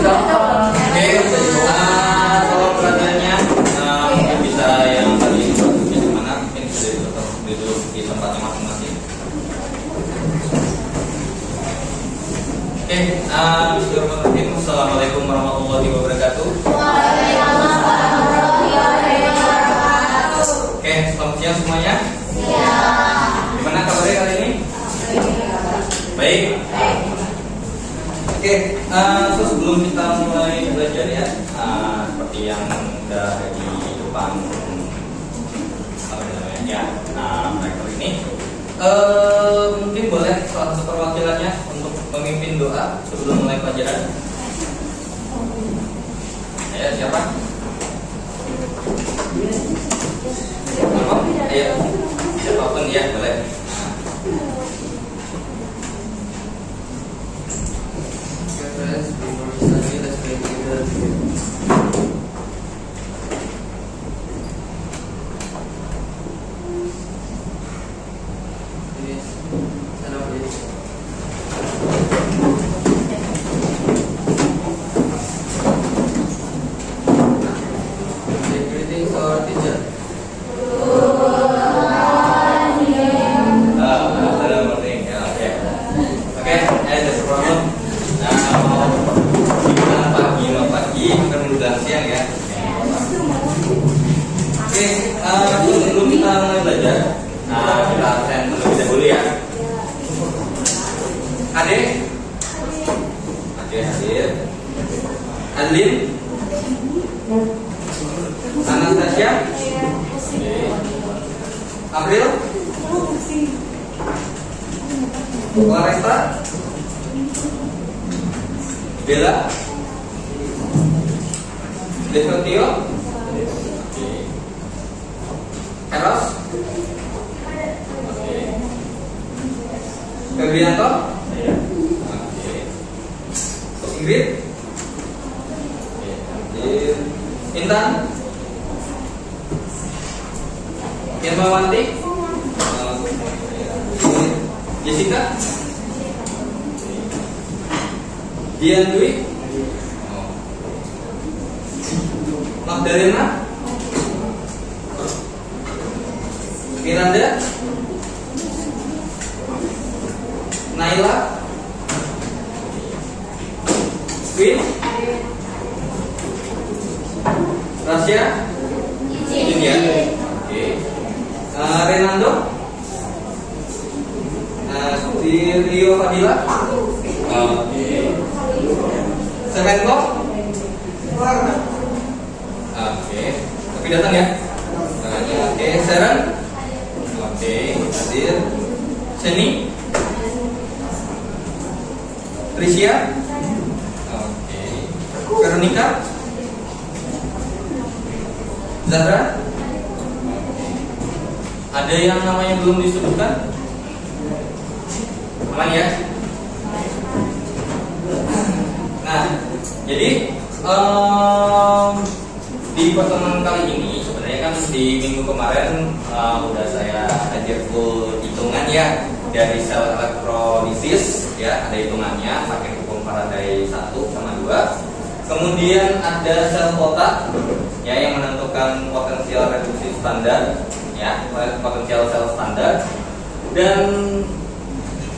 Oke, kalau pertanyaannya mungkin bisa yang tadi di mana mungkin bisa duduk di tempatnya masing-masing. Oke, bismillahirrahmanirrahim. Assalamualaikum warahmatullahi wabarakatuh. Waalaikumsalam warahmatullahi wabarakatuh. Oke, selamat siang semuanya. Gimana kabarnya kali ini? Baik. Oke, sebelum kita mulai belajar ya, seperti yang udah ada di depan apa namanya ya, mereka ini, mungkin boleh salah satu perwakilannya untuk memimpin doa sebelum mulai pelajaran. Ya, siapa? Ayo, siapapun ya boleh. Sebelum kita mulai belajar, kita absen terlebih dahulu ya. Ade hadir. Adlin, Anastasia, April, Claresta, Bella, Desotio, Eros, Febrianto, Ingrid, Intan, Irmawanti, Jessica, Dian Dwi, Magdalena, Miranda, Naila, Queen, Rasya, izin ya. Oke. Renando, Rio Fadila, oke. Semenko, oke. Tapi datang ya. Oke, Sharon, oke, hadir. Seni, Tricia, oke. Veronica, Zahra, ada yang namanya belum disebutkan? Aman ya? Nah, jadi di pertemuan kali ini sebenarnya kan di minggu kemarin udah saya ajar full hitungan ya dari sel elektrolisis ya, ada hitungannya pakai hukum Faraday 1 sama 2. Kemudian ada sel kotak ya yang menentukan potensial reduksi standar ya, potensial sel standar. Dan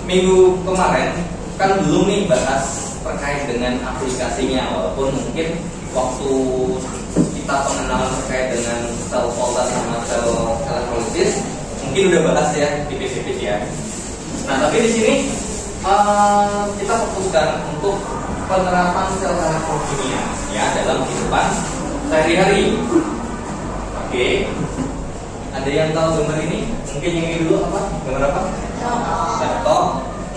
minggu kemarin kan belum nih bahas terkait dengan aplikasinya, walaupun mungkin waktu kita pengenalan terkait dengan sel kotak sama sel elektrolisis mungkin udah bahas ya tipis-tipis ya. Nah, tapi di sini kita fokuskan untuk penerapan sel elektrokimia ya dalam kehidupan sehari-hari. Oke. Ada yang tahu gambar ini? Mungkin yang ini dulu apa? Gambar apa? Laptop,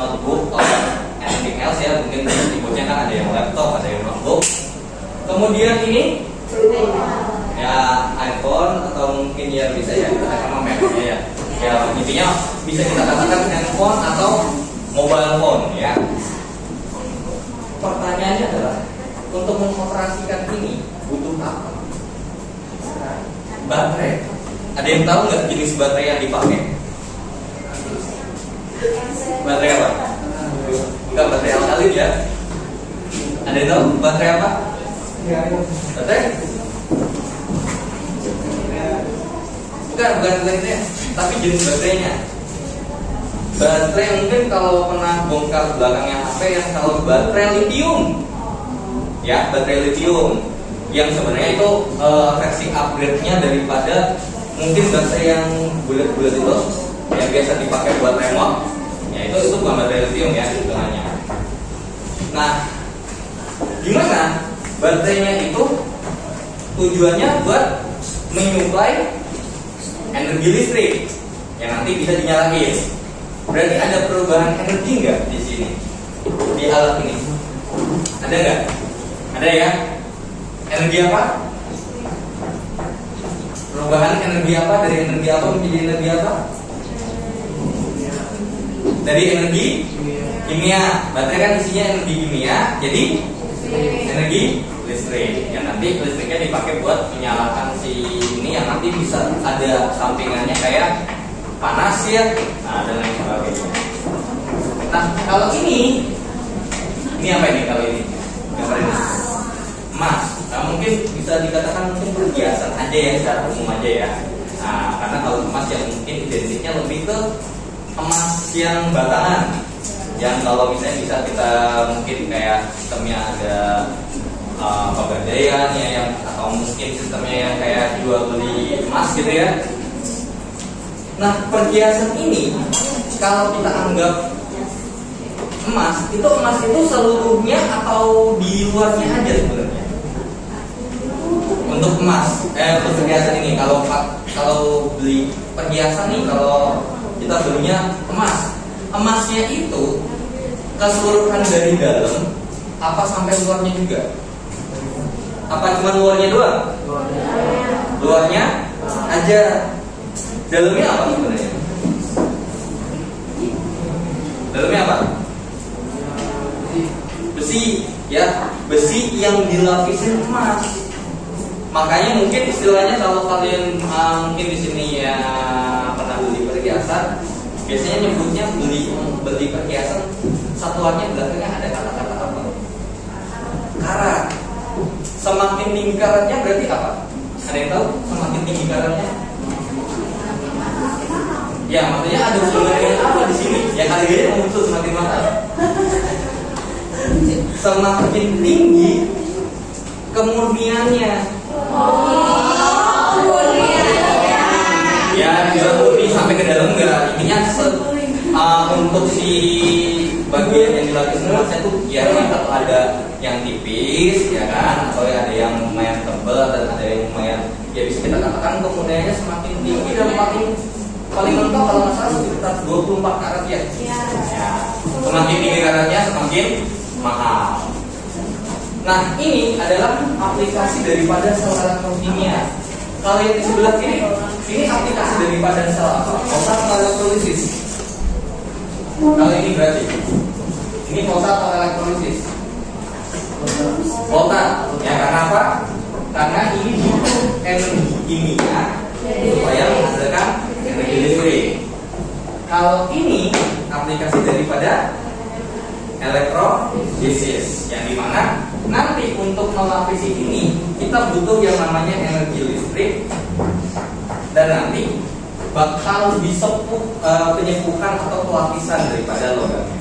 notebook, atau anything else ya. Mungkin tipenya kan ada yang laptop, ada yang notebook. Kemudian ini ya iPhone atau mungkin ya bisa ya kita sama mereknya ya. Ya intinya bisa kita katakan handphone atau mobile phone ya. Pertanyaannya adalah untuk mengoperasikan ini butuh apa? Baterai. Ada yang tahu nggak jenis baterai yang dipakai? Baterai apa? Bukan baterai alkalin ya. Ada yang tahu baterai apa? Baterai? Bukan ini, tapi jenis baterainya. Baterai mungkin kalau pernah bongkar belakangnya HP yang kalau baterai lithium, ya baterai lithium yang sebenarnya itu versi upgrade-nya daripada mungkin baterai yang bulat-bulat itu yang biasa dipakai buat remote, ya itu bukan baterai lithium ya hitungannya. Nah, gimana baterainya itu tujuannya buat menyuplai energi listrik yang nanti bisa dinyalain. Berarti ada perubahan energi nggak di sini di alat ini? Ada nggak? Ada ya? Energi apa? Perubahan energi apa dari energi apa menjadi energi apa? Dari energi kimia. Baterai kan isinya energi kimia, jadi energi listrik. Yang nanti listriknya dipakai buat menyalakan si ini yang nanti bisa ada sampingannya kayak panas ya, nah dan lain sebagainya. Nah kalau ini apa ini kalau ini? Gambar ini emas. Nah mungkin bisa dikatakan mungkin perhiasan aja ya secara umum aja ya. Nah karena kalau emas yang mungkin identiknya lebih ke emas yang batangan, yang kalau misalnya bisa kita mungkin kayak sistemnya ada pegadaian ya, yang atau mungkin sistemnya yang kayak jual beli emas gitu ya. Nah perhiasan ini kalau kita anggap emas itu seluruhnya atau di luarnya aja sebenarnya untuk emas untuk perhiasan ini. Kalau beli perhiasan nih, kalau kita belinya emasnya itu keseluruhan dari dalam apa sampai luarnya juga? Apa cuma luarnya doang? Luarnya aja. Dalamnya apa sebenarnya? Dalamnya apa? Besi, ya, besi yang dilapisin emas. Makanya mungkin istilahnya kalau kalian mungkin di sini ya pernah beli perhiasan, biasanya nyebutnya beli perhiasan satuannya belakangnya ada kata-kata apa? Karat. Semakin tinggi karatnya berarti apa? Ada yang tahu? Semakin tinggi karatnya? Ya, maksudnya ada hubungannya apa di sini? Ya harganya muncul semakin mahal. Semakin tinggi kemurniannya. Ya, bisa murni sampai ke dalam enggak? Intinya untuk si bagian yang dilapis emasnya tuh ya atau ada yang tipis ya kan, atau ada yang lumayan tebal dan ada yang lumayan ya bisa kita katakan kemurniannya semakin tinggi dan paling mentok kalau nggak salah sekitar 24 karat ya. Ya. Semakin tinggi karatnya semakin mahal. Nah ini adalah aplikasi daripada sel elektrokimia. Kalau yang di sebelah ini aplikasi daripada sel apa? Fotoelektrolisis. Kalau ini berarti ini fotoelektrolisis. Volta. Ya karena apa? Karena ini butuh energi kimia supaya menghasilkan energi listrik. Kalau ini aplikasi daripada elektrolisis, yang dimana nanti untuk melapisi ini kita butuh yang namanya energi listrik dan nanti bakal disepuh penyepuhan atau pelapisan daripada logamnya.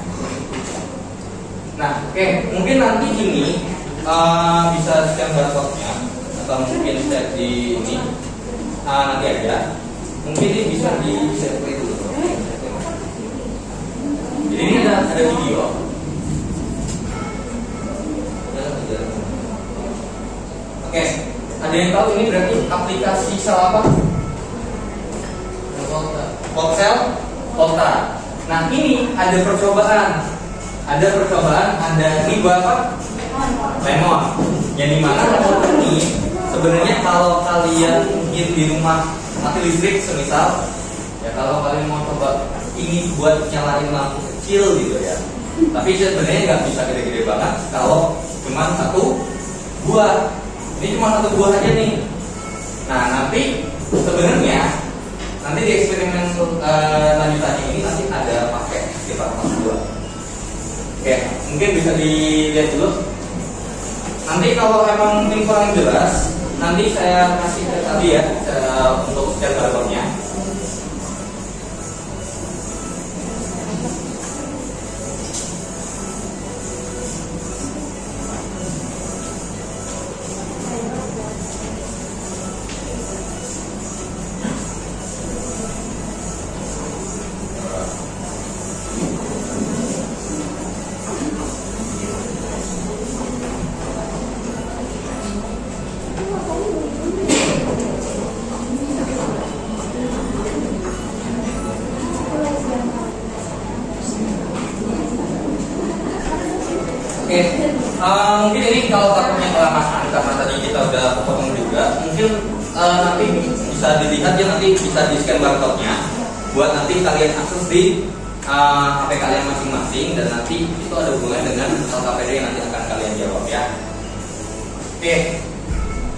Nah, oke, mungkin nanti ini bisa scan barcode-nya atau mungkin set di ini nanti aja. Mungkin ini bisa di seperti itu. Jadi ini ada video. Oke, ada yang tahu ini berarti aplikasi sel apa? Volta. Volta. Nah ini ada percobaan. Ada ini buat apa? Lemon. Yang dimana lemon ini sebenarnya kalau kalian mungkin di rumah mati listrik semisal, ya kalau kalian mau coba ini buat nyalain lampu kecil gitu ya. Tapi sebenarnya nggak bisa gede-gede banget kalau cuma satu buah. Ini cuma satu buah aja nih. Nah nanti sebenarnya nanti di eksperimen lanjutannya ini nanti ada pakai sekitar 4 buah. Oke, mungkin bisa dilihat dulu. Nanti kalau emang mungkin kurang jelas, nanti saya kasih ke tadi ya untuk scan barcode-nya. Oke, mungkin ini kalau takutnya kelamaan karena tadi kita udah potong juga, mungkin nanti bisa dilihat ya, nanti bisa di scan barcode-nya buat nanti kalian akses di HP kalian masing-masing, dan nanti itu ada hubungannya dengan LKPD yang nanti akan kalian jawab ya. Oke,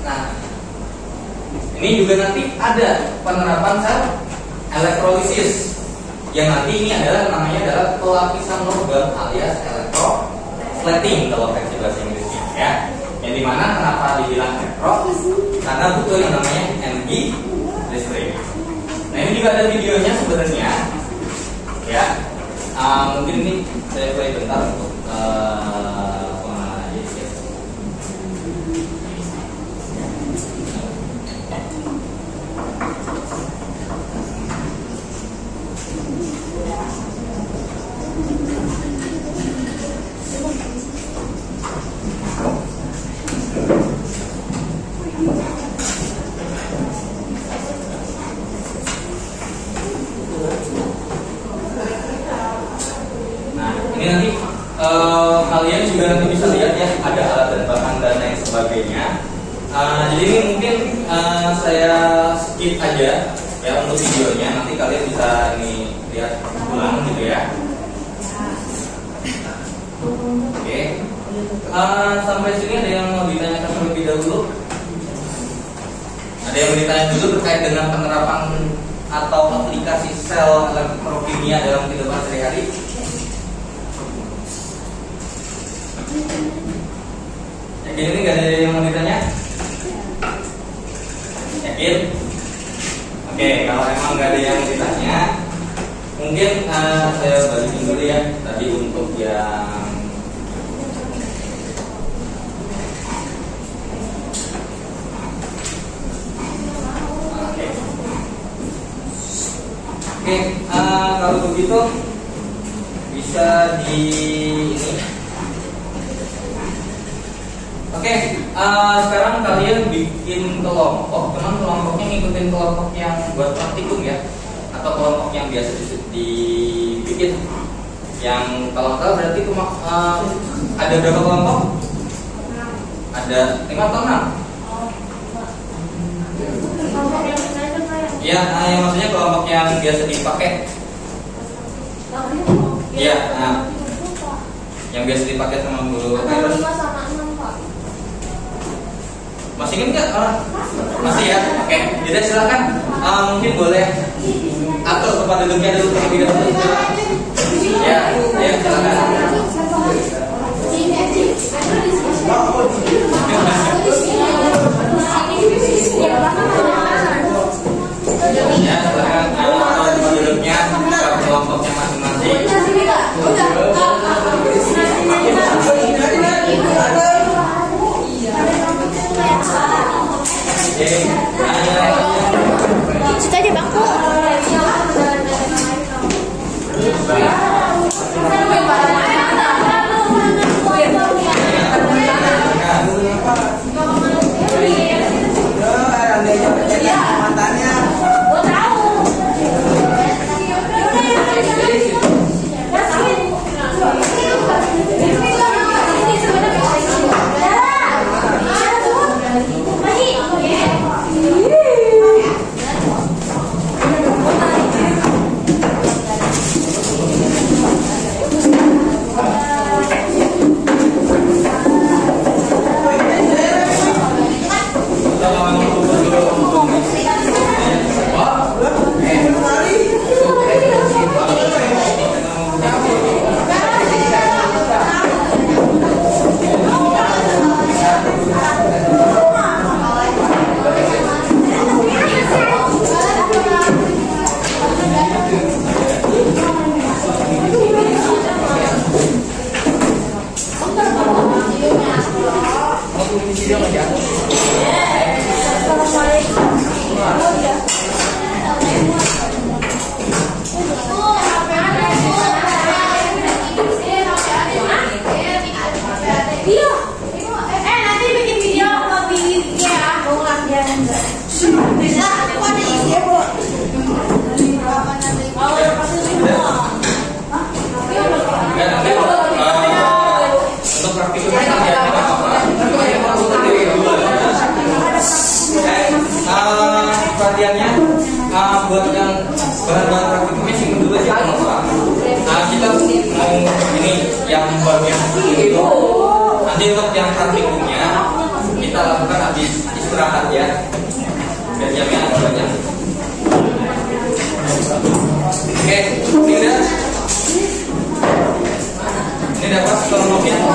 nah ini juga nanti ada penerapan sel elektrolisis yang nanti ini adalah namanya adalah pelapisan logam alias electroplating kalau versi bahasa Inggrisnya ya. Yang dimana kenapa dibilang elektro? Karena butuh yang namanya energi listrik. Nah ini juga ada videonya sebenarnya ya. Mungkin ini saya play bentar untuk penganalisis ya. Ini nanti kalian juga nanti bisa lihat ya, ada alat dan bahan dan lain sebagainya. Jadi ini mungkin saya skip aja ya untuk videonya, nanti kalian bisa ini lihat ulang gitu ya. Oke, sampai sini ada yang mau ditanyakan terlebih dahulu? Ada yang mau ditanya dulu terkait dengan penerapan atau aplikasi sel elektrokimia dalam kehidupan sehari-hari? Yakin ini nggak ada yang mau ditanya? Yakin? Oke, kalau emang nggak ada yang ditanya, mungkin saya balikin dulu ya tadi untuk yang Oke, kalau begitu bisa di ini. Oke, sekarang kalian bikin kelompok, cuman kelompoknya ngikutin kelompok yang buat praktikum ya, atau kelompok yang biasa dibikin. Yang kalau nggak berarti ada berapa kelompok? Ada 5 atau 6? Ya, yang maksudnya kelompok yang biasa dipakai. Iya, yang biasa dipakai sama guru. Masih ingat nggak? Masih ya? Oke, jadi silakan. Mungkin boleh atur tempat duduknya dulu terlebih dahulu. Ya, silakan. Ya, silakan. Tempat duduknya kelompoknya masing-masing. Situ aja bangku. Nanti bikin video lebih ya, bisa aku ada isi Bu. Untuk praktikumnya perhatiannya buat yang bahan-bahan praktikumnya simpen dulu aja kenapa? Kita mau ini yang bagian itu nanti untuk yang praktikumnya kita lakukan habis istirahat ya, biar jamnya agak banyak. Oke, ini dapat kelompoknya dia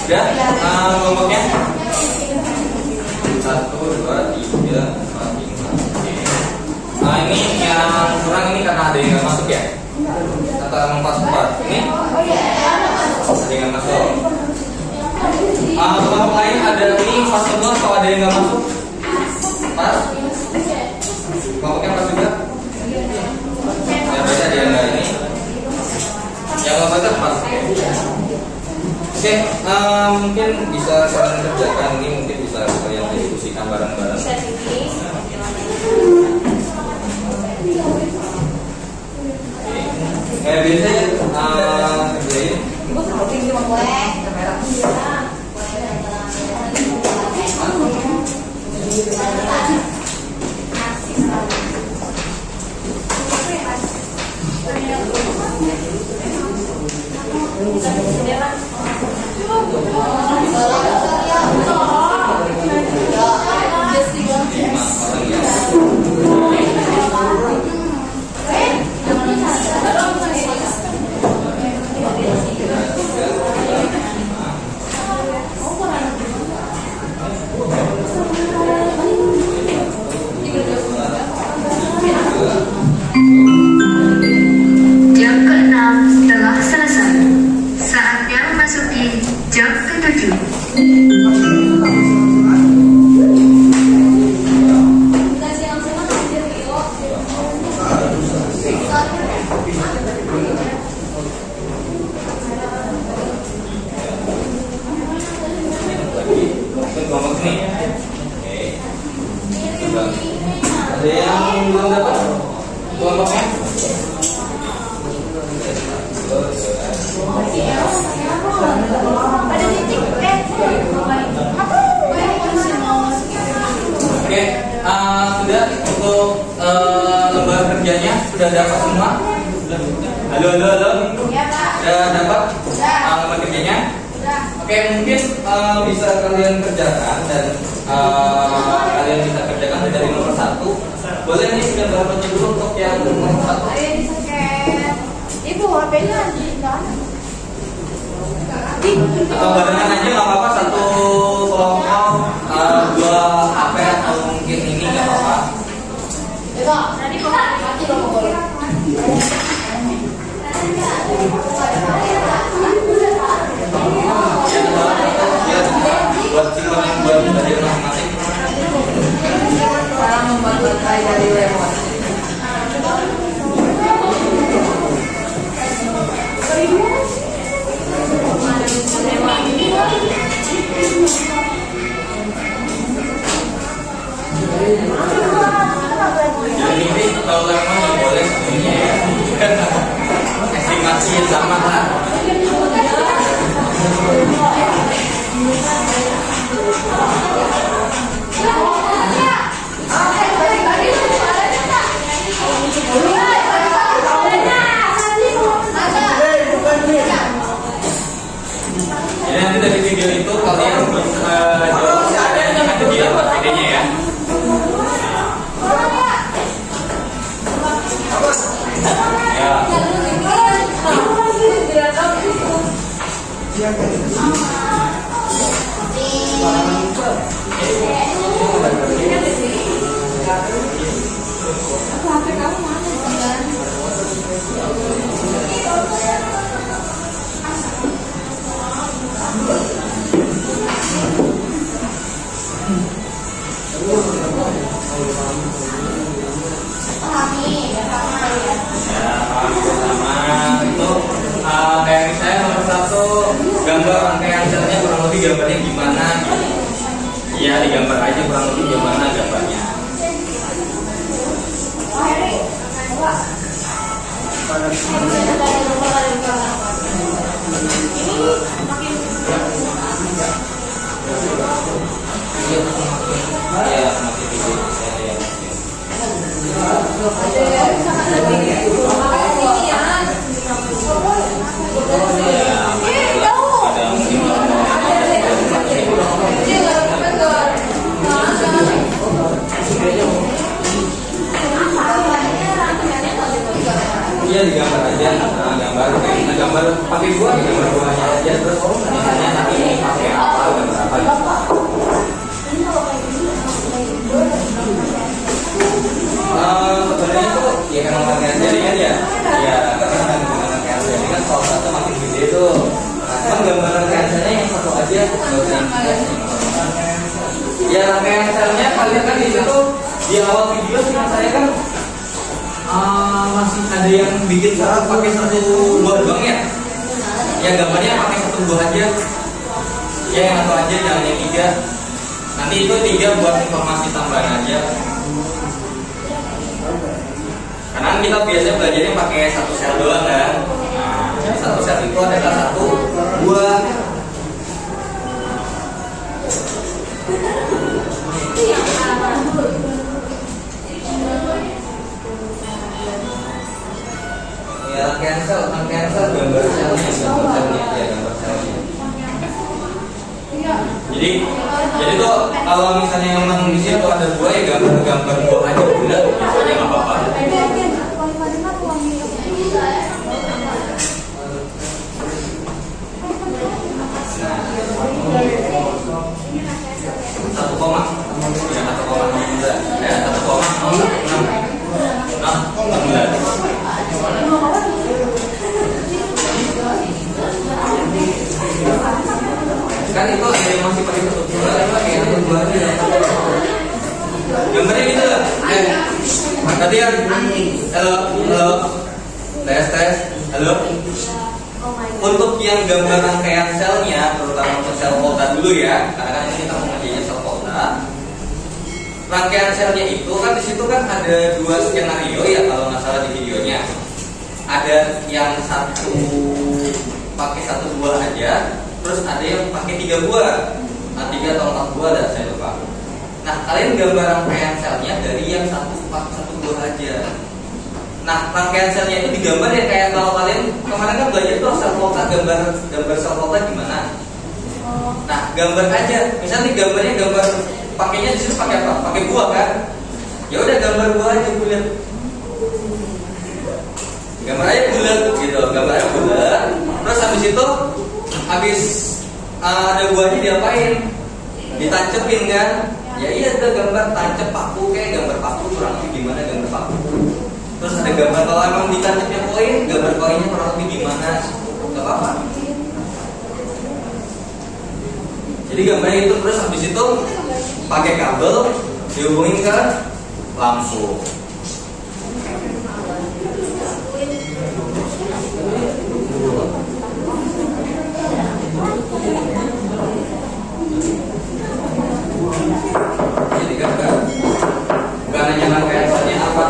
udah kelompoknya 1, 2, 3, 4, 5. Ini yang kurang ini karena ada yang nggak masuk ya, atau empat ini ada yang nggak masuk. Kelompok lain ada ini pas semua atau ada yang nggak masuk? Pas? Kelompoknya pas juga? Ya beda dia nggak ini. Yang nggak masuk pas. Oke, mungkin bisa kalian kerjakan ini, mungkin bisa kalian diskusikan bareng-bareng. Kayak biasanya kerjain. Jam ke-6 telah selesai. Saatnya memasuki jam ke-7. Ada yang belum dapat kelompoknya? Oke, sudah untuk lembar kerjanya sudah dapat semua? Halo. Sudah dapat lembar kerjanya? Oke, mungkin bisa kalian kerjakan dan kalian bisa kerjakan dari nomor 1. Boleh nih sudah berapa dulu untuk yang nomor 1? Ayo di-scan. Ibu HP-nya di sana. Atau barengan aja nggak apa-apa, satu kelompok, 2 HP atau mungkin ini nggak apa-apa. Nanti kalau mati lo boleh. Buat simpan buat belajar masing-masing. Sekarang membuat baterai dari lemon. Jadi ini kalau lemon boleh semuanya ya. Estimasi sama lah. HP kamu mana kan? Sama itu kayak misalnya nomor 1 gambar rangkaian selnya kurang lebih gambarnya gimana gitu. Ya digambar aja kurang lebih gimana gambarnya. Ya semakin tinggi saya lihat. Iya digambar aja, gambar pakai gambar buahnya aja terus misalnya nanti ini pakai apa gambar apa gitu. Sebenarnya tuh ya kan rangkaian jaringan ya, karena kan rangkaian jaringan kan kalau satu makin gede tuh. Nah, gambar rangkaian selnya yang satu aja, ya rangkaian selnya kalian kan di situ di awal video sih saya kan masih ada yang bikin pakai satu buah doang ya. Ya gambarnya pakai satu buah aja. Ya yang satu aja jangan yang 3. Nanti itu 3 buat informasi tambahan aja. Karena kita biasanya belajarnya pakai satu sel doang kan. Nah, satu sel itu adalah satu buah. Ya cancel gambar selnya ya gambar selnya. Jadi tuh kalau misalnya emang di situ ada buah ya gambar buah aja bulat gitu aja nggak apa-apa. Satu koma, ya 1,6. Kan itu ada yang masih pakai satu buah, ada pakai satu buah aja. Gambarnya gitu lah. Tadi kan, halo, tes, halo. Untuk yang gambar rangkaian selnya, terutama untuk sel volta dulu ya, karena kan ini kita mau ngerjainnya sel volta. Rangkaian selnya itu kan di situ kan ada 2 skenario ya kalau nggak salah di videonya. Ada yang satu pakai 1 buah aja, terus ada yang pakai 3 buah, 3 atau 4 buah dah saya lupa. Nah kalian gambar rangkaian selnya dari yang pakai 1 buah aja. Nah rangkaian selnya itu digambar ya kayak kalau kalian kemarin kan belajar tuh sel volta gambar sel volta gimana. Nah gambar aja, misalnya gambarnya pakainya di situ pakai apa? Pakai buah kan? Ya udah gambar buah aja bulat. Gambar aja bulat gitu, gambar aja bulat. Terus habis ada buahnya diapain? Ditancepin kan? Ya iya tuh gambar tancep paku kayak gambar paku kurang lebih gimana gambar paku. Terus ada gambar kalau emang ditancapnya koin, gambar koinnya kurang lebih gimana? Gak apa-apa. Jadi gambarnya itu terus habis itu pakai kabel dihubungin ke lampu. Jadi gambar bukan hanya rangkaian selnya apa?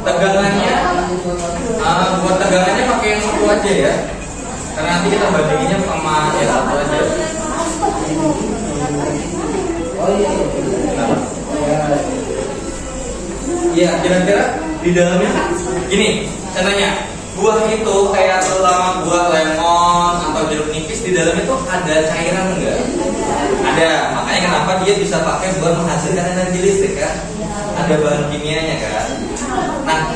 Tegangannya, buat tegangannya pakai yang satu aja ya, karena nanti kita bandinginnya sama yang satu aja. Iya, kira-kira di dalamnya kan gini, contohnya buah itu kayak terutama buah lemon atau jeruk nipis, di dalamnya tuh ada cairan enggak? Ada, makanya kenapa dia bisa pakai buat menghasilkan energi listrik kan? Ada bahan kimianya kan? Nah,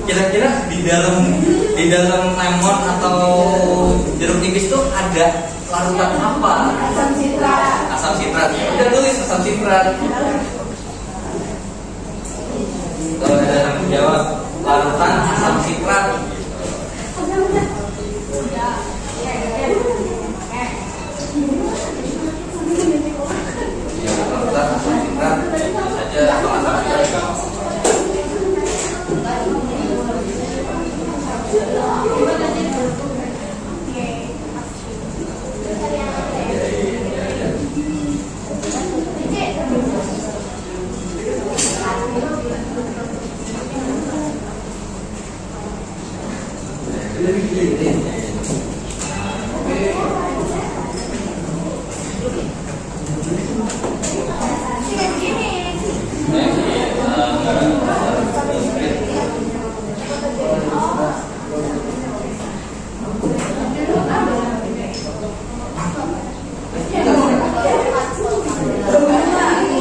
kira-kira di dalam lemon atau jeruk nipis tuh ada larutan apa? Asam citrat. Asam citrat. Ya udah tulis asam citrat. Kalau ada yang menjawab larutan asam citrat. Ya, larutan asam citrat saja atau asam citrat.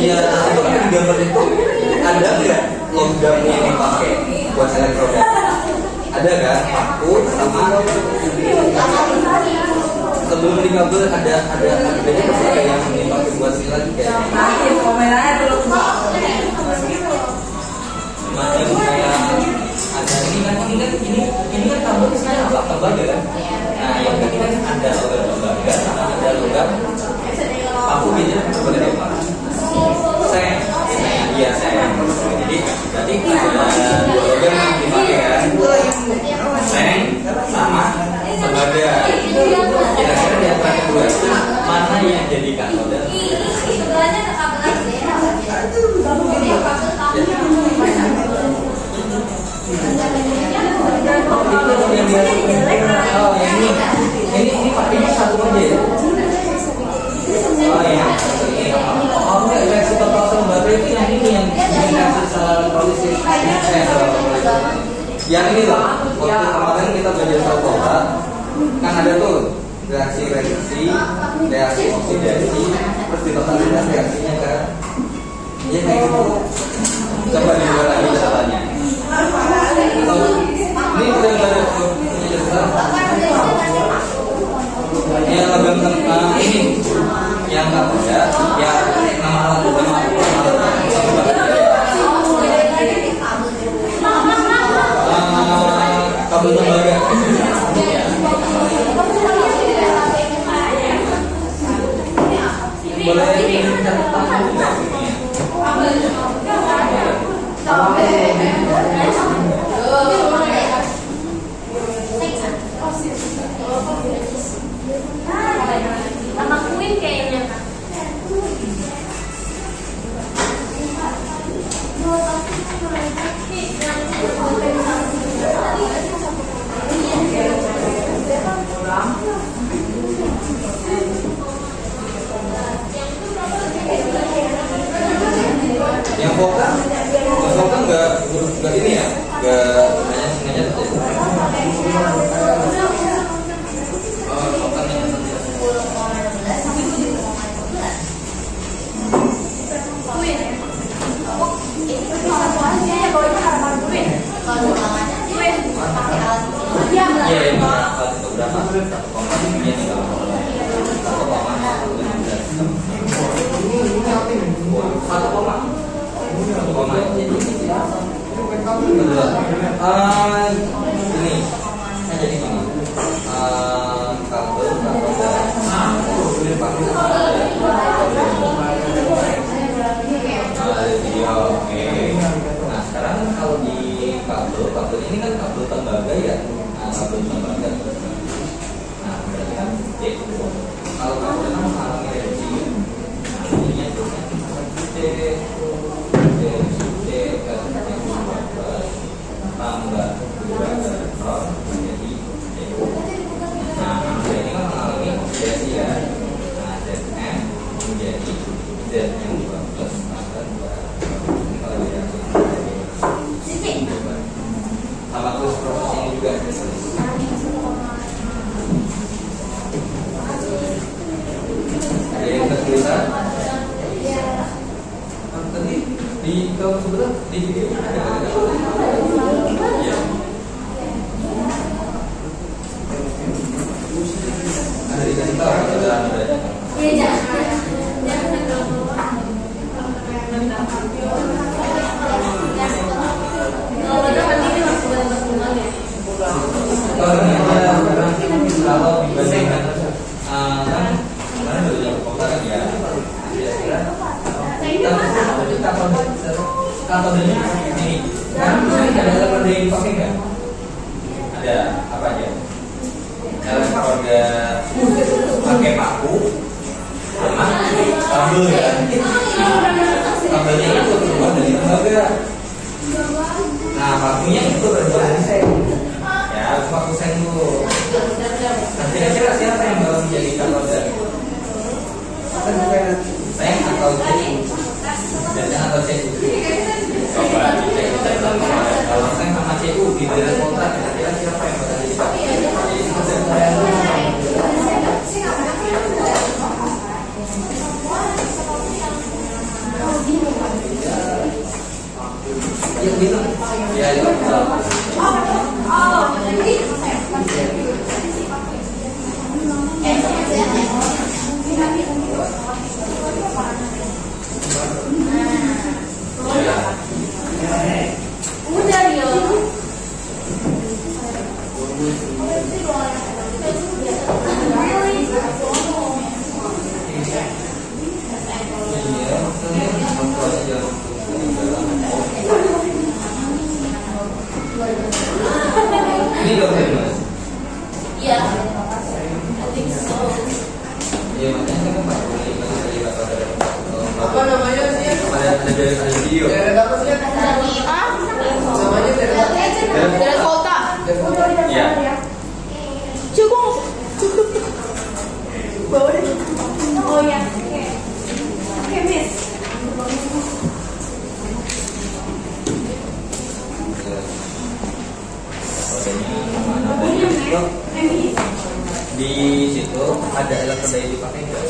Iya, itu kan di gambar itu ada nggak logam yang dipakai buat elektroda? Ada kan? Paku sama sebelum dikabel ada pasti yang dipakai buat sila juga. Semacam kayak ada ini kan kabel sebenarnya apa? Tembaga kan? Nah, yang ini kan ada logam tembaga sama ada logam paku gitu. Sebagai apa? Iya saya. Jadi berarti ada dua logam yang dipakai kan? Seng sama tembaga. Kira-kira di antara kedua mana yang jadi katoda? Oh ini pakainya satu aja ya? Oh iya. Oh enggak, reaksi total sel baterai itu yang ini yang reaksi sel elektrolisis. Yang ini loh. Waktu kemarin kita belajar sel total, kan ada tuh reaksi oksidasi, terus ditotalitas reaksinya kan. Iya kayak gitu. Coba dibuat lagi caranya. Ini udah ada yang logam ini yang katoda ya nama kabel tembaga. Boleh sama Queen kayaknya. Yang vokal nggak ini ya, nggak sengaja Nah sekarang kalau di kabel ini kan kabel tembaga ya. Nah kabel tembaga. Nah berarti kan kalau kabel kan mengalami reaksi. Ini itu tambah menjadi nah ini kan mengalami oksidasi ya. Nah Zn menjadi Z yang 2 plus tambah 2 kalau ya sama terus proses ini juga ada yang kesulitan tadi di kalau sebelah di video ya ada dikasih tahu ada Iya, kalau dibandingkan kan kemarin udah yang kota ya kata ini kan misalnya ada elemen yang dipakai nggak? Ada apa aja? Elemen roda pakai paku sama kabel ya. Kabelnya itu terbuat dari tembaga. Nah pakunya itu terbuat dari seng. Ya paku seng dulu. Nah kira-kira siapa yang bakal menjadikan roda? Seng atau ceku? Seng atau ceku? Coba dicek kalau seng sama ceku di daerah kota kira-kira siapa yang bakal menjadikan? Yang bilang ya itu udah ya. ini dokter mas. Iya. Iya makanya kan pak Apa namanya sih? ada video. Daerah apa sih? Namanya Dari kota. Iya. Cukup. Bawa deh. Oh ya. Oke, Miss. Di situ ada elektron yang dipakai nggak?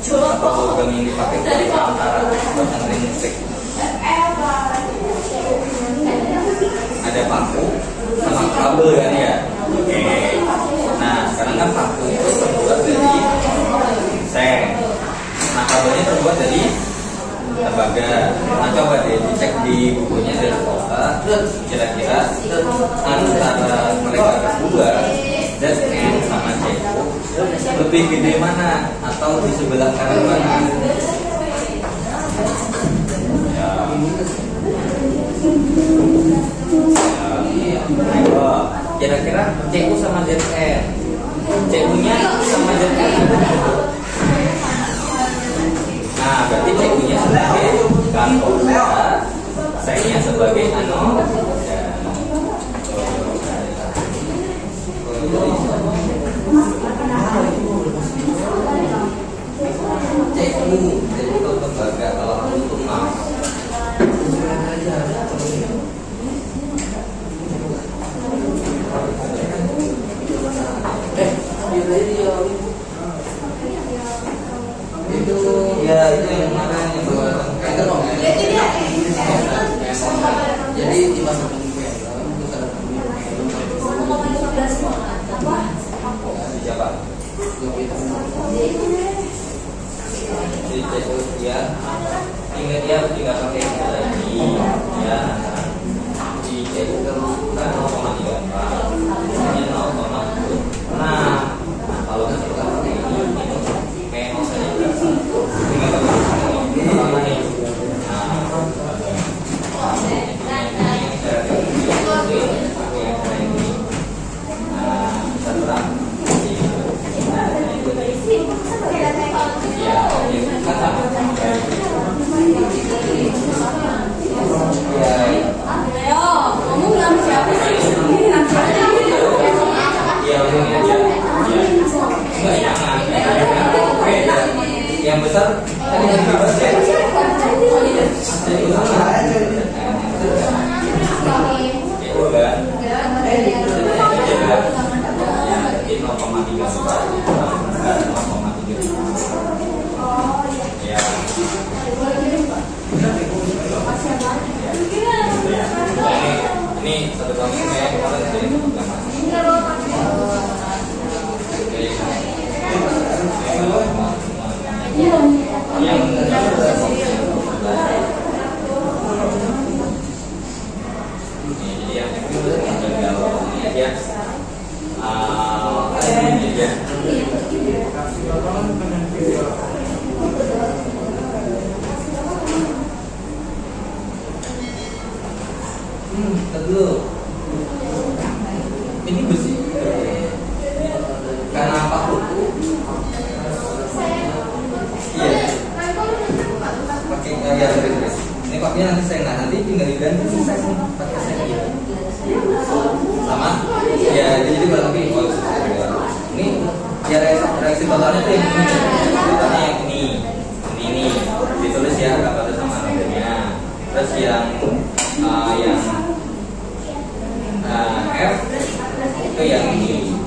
Coba. Atau logam yang dipakai antara baterai musik? Ada paku sama kabel kan ya? Oke. Nah sekarang kan paku itu terbuat dari seng. Nah kabelnya terbuat dari tembaga. Nah coba deh dicek di bukunya dari kota. Kira-kira antara mereka berdua Zn sama Ceku lebih gede mana atau di sebelah kanan mana? Ya. Ayo, kira-kira Ceku sama Zn, Ceku-nya sama Zn. Nah, berarti Ceku-nya sebagai katoda, Seng-nya sebagai anoda. Ceku itu tembaga kalau untuk mas. 10 kan? Jadi jaga ya, jadi 0,34 bukan 0,35 ya. Ini satu kali kayak kemarin jadi yang teguh. Ini besi. Karena apa tuh? Iya. Pakai ya terus. Ini pakai nanti saya nanti tinggal diganti saya pakai saya. Sama? Ya jadi berarti ini ya reaksi totalnya tuh yang ini. Totalnya yang ini ditulis ya kata sama namanya. Terus yang F itu yang ini.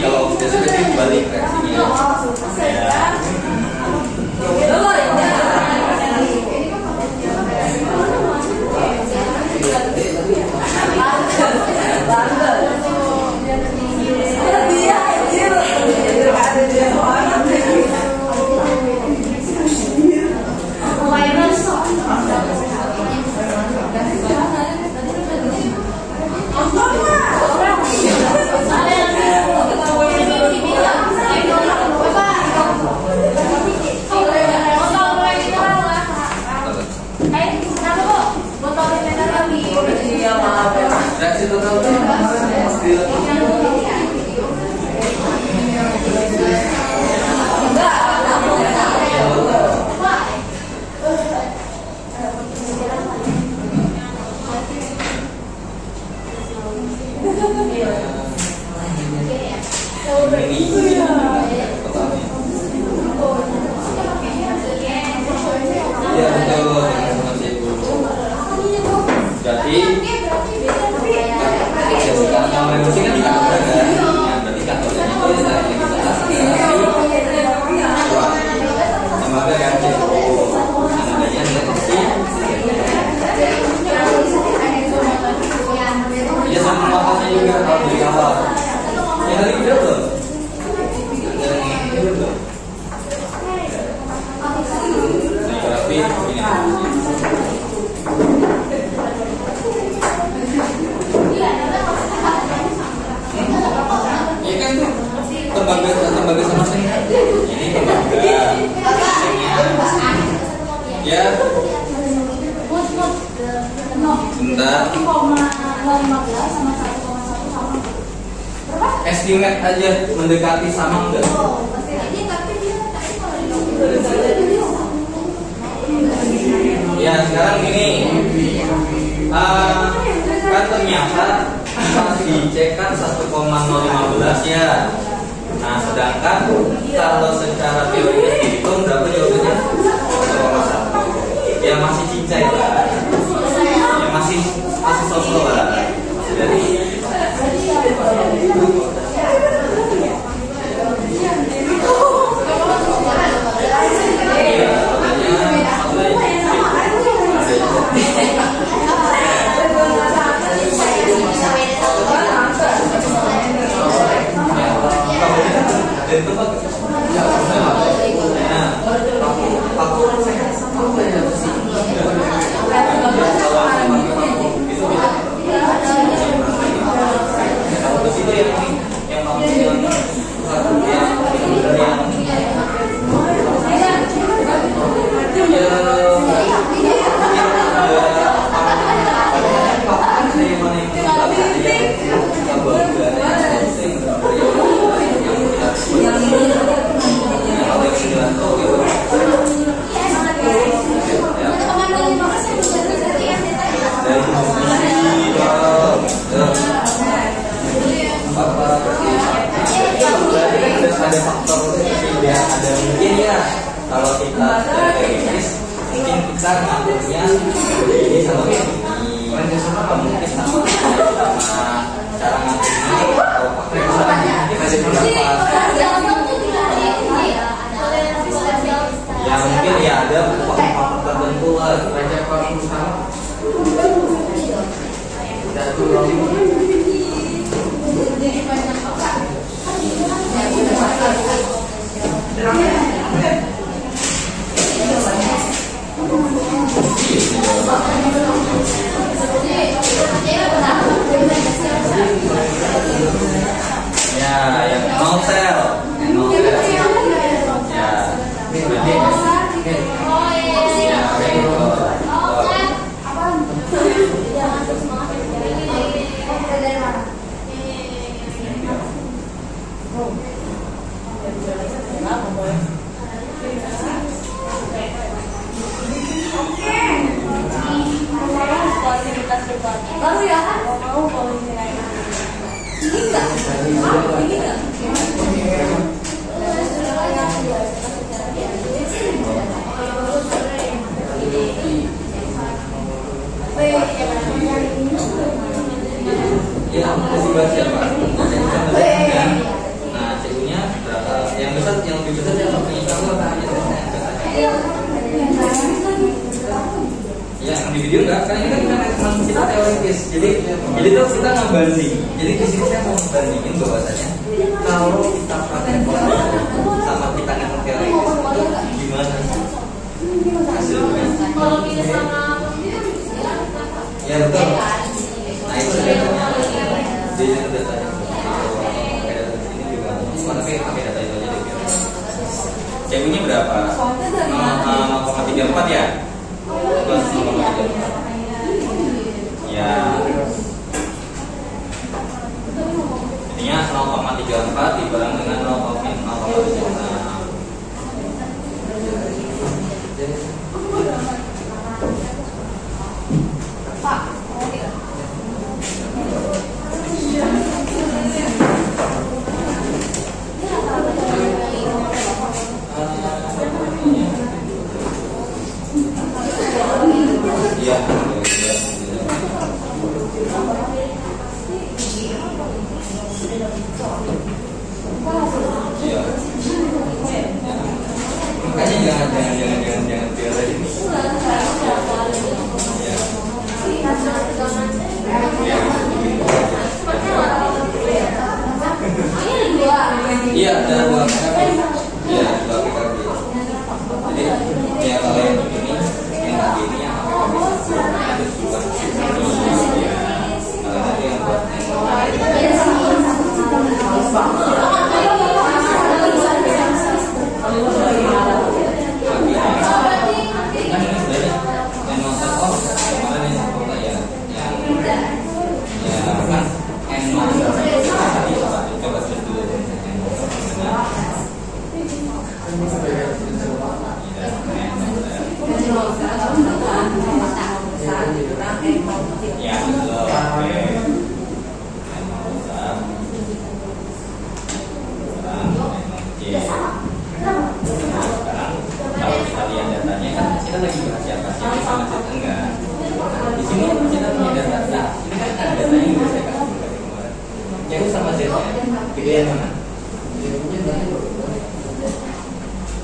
Kalau sudah seperti balik reaksinya. Reaksi total ya betul. Jadi kalau revolusi kan tidak ada kan? Berarti kantornya itu lembaga kan namanya revolusi. Ya sama makanya juga harus dikawal. Yang tadi udah belum? Tapi ini tembaga sama sing. Ini tembaga. Ya. Bentar. Estimate aja mendekati sama enggak? Ya sekarang ini kan ternyata pas dicek kan 1,015 ya. Nah sedangkan kalau secara teoritis dihitung berapa jawabannya? 0,1. Ya masih cincai lah. Ya masih sosok lah. Jadi cegunya ini sama ini, mungkin sama cara ngaturnya atau pakai ya mungkin ya ada faktor tertentu lah baca faktor sama ya yang nol sel ya baru ya kan? Mau ini enggak? Ini enggak? ya masih bahas ya Pak. Nah cegunya berapa? Yang besar, yang lebih besar yang punya kamu tanya ya yang di video enggak, kan ini kan kita teoritis, jadi tuh kita ngebanding, jadi di sini saya mau ngebandingin bahwasanya kalau kita pakai sama kita nggak teoritis gimana hasilnya? Kalau kita sama Ya betul. Nah itu datanya, jadi itu datanya. Pakai data di sini juga, tapi pakai data itu aja deh. CU-nya berapa? 0,34 ya? Plus 0,34. Ya. Intinya 0,34 dibareng dengan 0,36. Iya. Iya. Makanya jangan biar tadi. Iya, ada dua PKB. Iya, dua PKB. Jadi ya kalau yang ini, yang tadi ini yang PKB ada dua. Iya. Kalau tadi yang buat pilihan mana?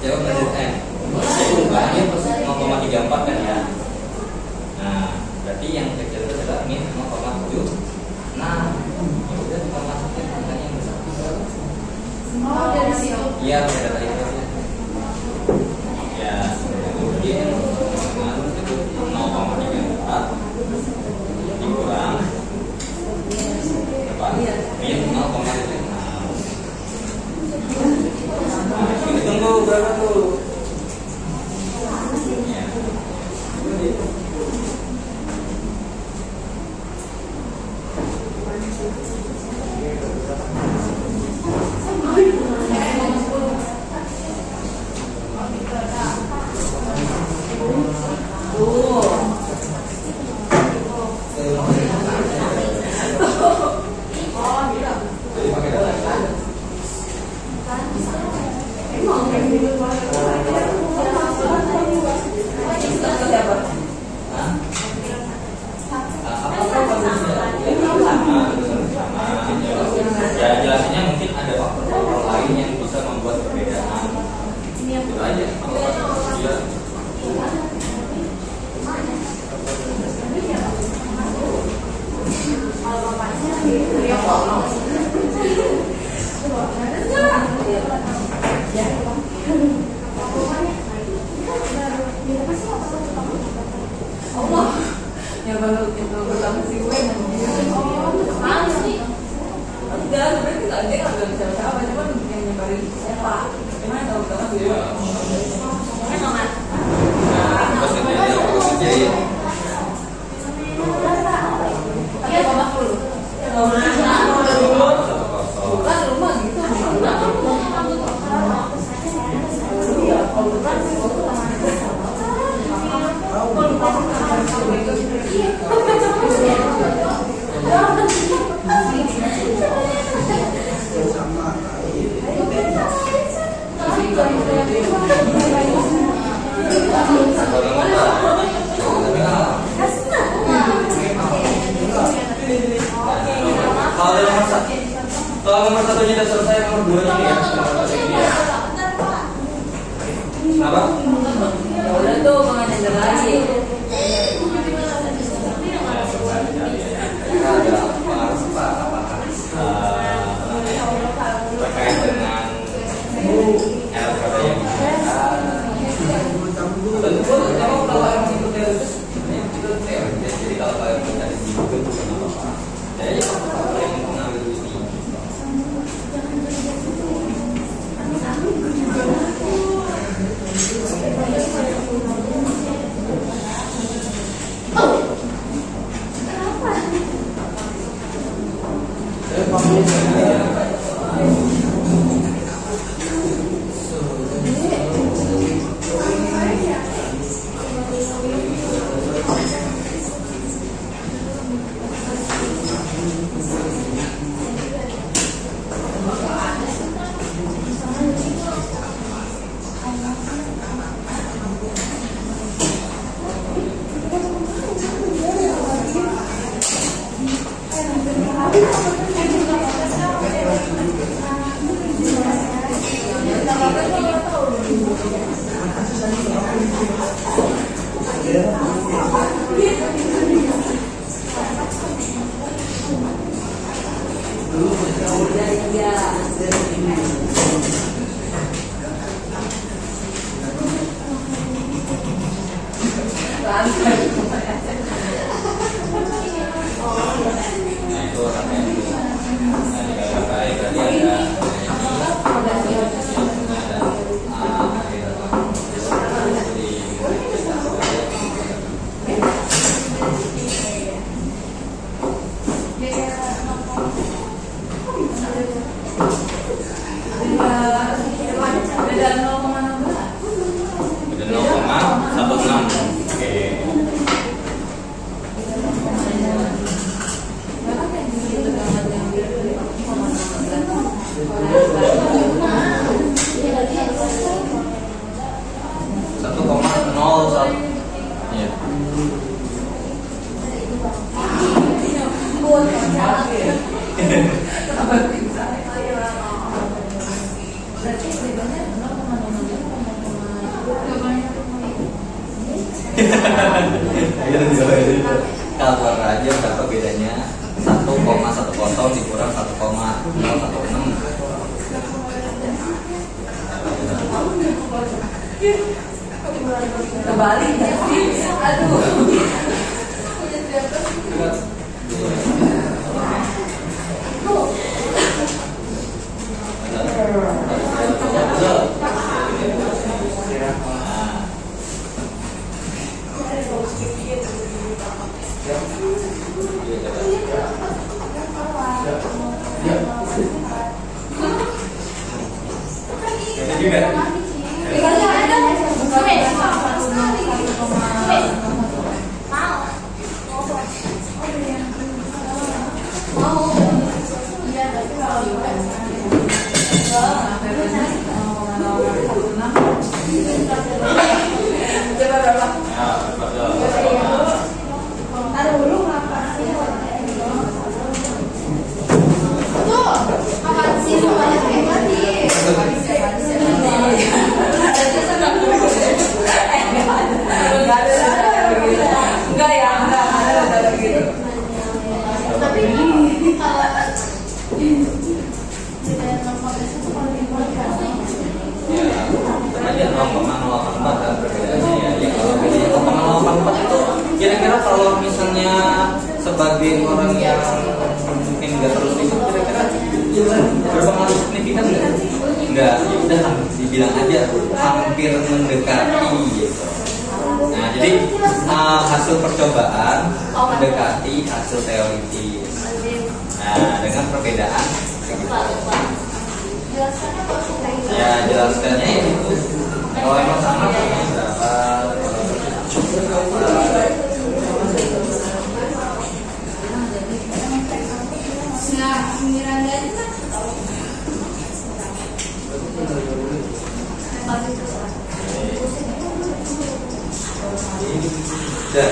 Jawab ZN. Jadi jumlahnya 0,34 kan ya. Nah, berarti yang kecil itu adalah min 0,7. Nah, ya udah kita masukin angkanya yang besar. Oh, dari situ. Iya, ada data itu. Ya, jadi yang 0,34 dikurang berapa? Min 0,7. Ini tunggu berapa tuh? Ya. Ya baru itu pertama sih gue Mana sih? enggak, sebenarnya nggak dia nggak bilang siapa-siapa, cuma yang nyebarin siapa. Emang tahu tahu sih. Emang kan? Terus kerjain. Iya, Bapak dulu. Bukan rumah gitu. Kalau nomor satunya sudah selesai, nomor 2-nya ya. Kenapa? Udah tuh mengajar lagi. Ada pengaruh terkait dengan elektroda yang digunakan. Tentu kalau yang itu teoritis, itu teoritis. Jadi kalau kalian bisa disebut itu kenapa? Jadi yang mengambil ini. Kalkuler aja berapa bedanya 1,10 dikurang 1,016. Kebalik nggak sih? Aduh. Tuh, apaan sih? Banyak kayak tadi. Kira-kira kalau misalnya sebagai orang yang mungkin nggak terus ikut, kira-kira berpengaruh signifikan nggak? Nggak, ya udah dibilang aja hampir mendekati gitu. Nah, jadi hasil percobaan mendekati hasil teoritis. Nah, dengan perbedaan segitu. Ya, jelaskannya itu. Kalau emang sama, berapa? Dan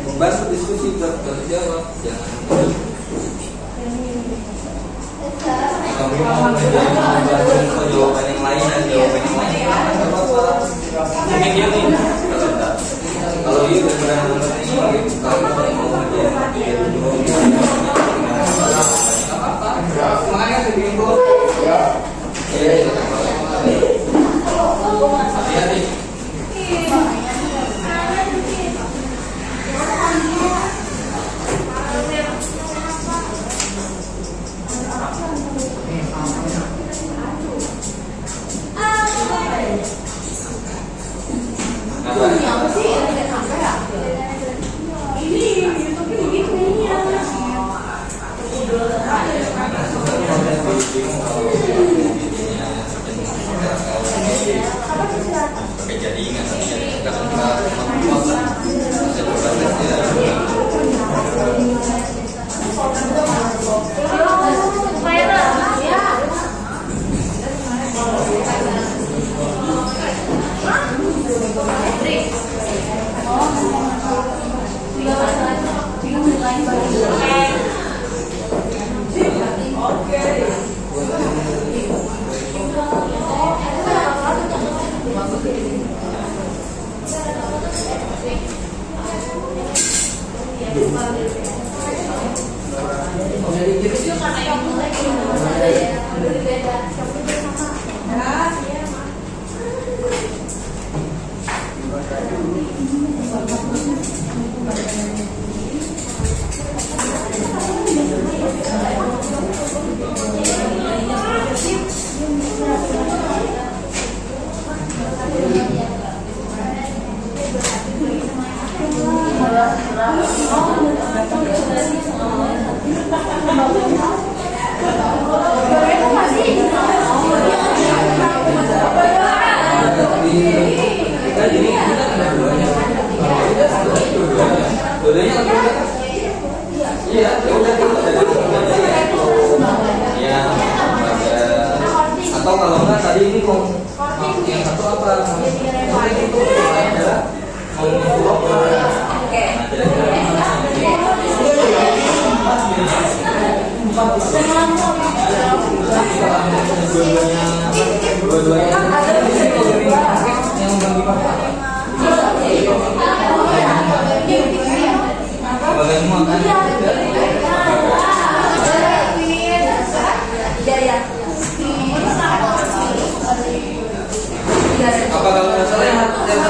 membantu diskusi berjawab, jangan kami mau membantu jawaban yang lain dan jawaban yang lain nggak apa-apa. Mungkin dia nih kalau dia benar-benar mengerti kalau mau menjadi nggak apa-apa. Makanya saya bikin kok. Hati-hati. Jadi ingat atau kalau enggak tadi ini mau yang satu apa? Itu adalah dua-duanya yang bagi pakai semua kan? Apa kalau nggak salah yang satu apa?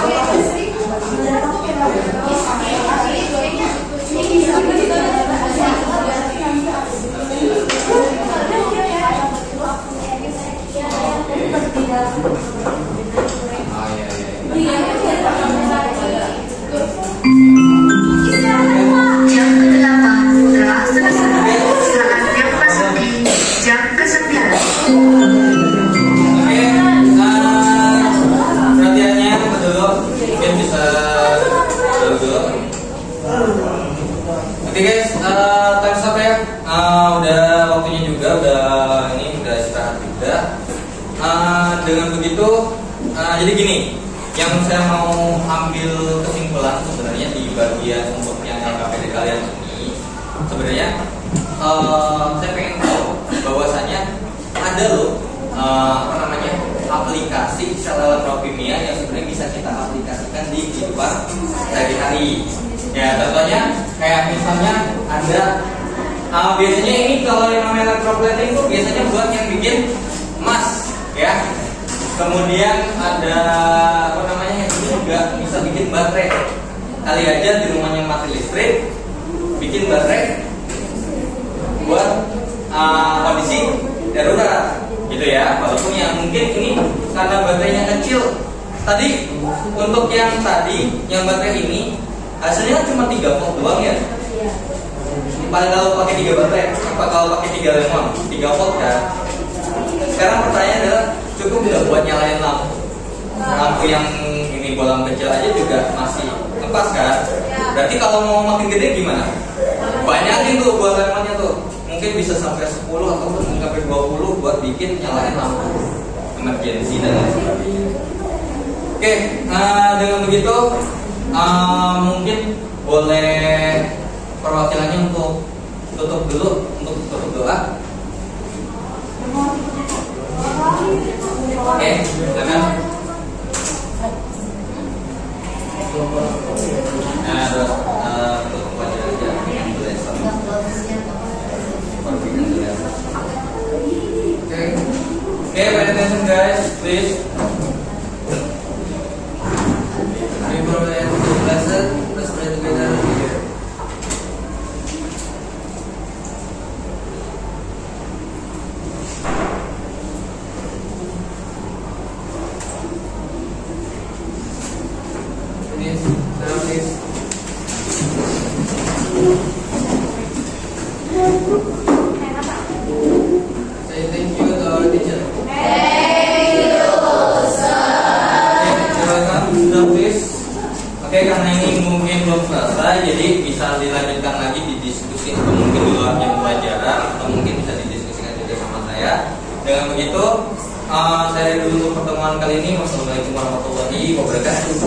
Jam ke-8 telah selesai. Saatnya memasuki jam ke-9. Perhatiannya dulu, mungkin bisa dulu. Oke guys, time's up ya. Udah waktunya juga, udah istirahat juga. Dengan begitu, jadi gini, yang saya mau ambil kesimpulan sebenarnya di bagian untuknya LKPD kalian ini, sebenarnya saya pengen tahu bahwasanya ada loh aplikasi sel elektrokimia yang sebenarnya bisa kita aplikasikan di kehidupan sehari-hari. Ya contohnya kayak misalnya ada biasanya ini kalau yang namanya electroplating itu biasanya buat yang bikin emas ya. Kemudian ada kali aja di rumahnya mati listrik, bikin baterai buat kondisi darurat gitu ya. Walaupun yang mungkin ini karena baterainya kecil. Tadi untuk yang baterai ini hasilnya cuma 3 volt doang ya. Paling kalau pakai 3 baterai, apa kalau pakai 3 lemon, 3 volt kan. Sekarang pertanyaannya adalah cukup nggak buat nyalain lampu? Lampu yang ini bolam kecil aja juga masih lepas kan? Berarti kalau mau makin gede gimana? Banyakin tuh buat lemonnya tuh. Mungkin bisa sampai 10 ataupun sampai 20 buat bikin nyalain lampu emergency dan lain sebagainya. Oke, dengan begitu mungkin boleh perwakilannya untuk tutup dulu, untuk tutup doa. Oke, silakan. Tutup aja Okay, pay attention guys, please. Before we end the lesson, let's pray together here. Please, now please. Say thank you to our teacher. Oke, karena ini mungkin belum selesai, jadi bisa dilanjutkan lagi di diskusi atau mungkin di luar jam pelajaran atau mungkin bisa didiskusikan juga sama saya. Dengan begitu, saya dulu untuk pertemuan kali ini. Wassalamualaikum warahmatullahi wabarakatuh.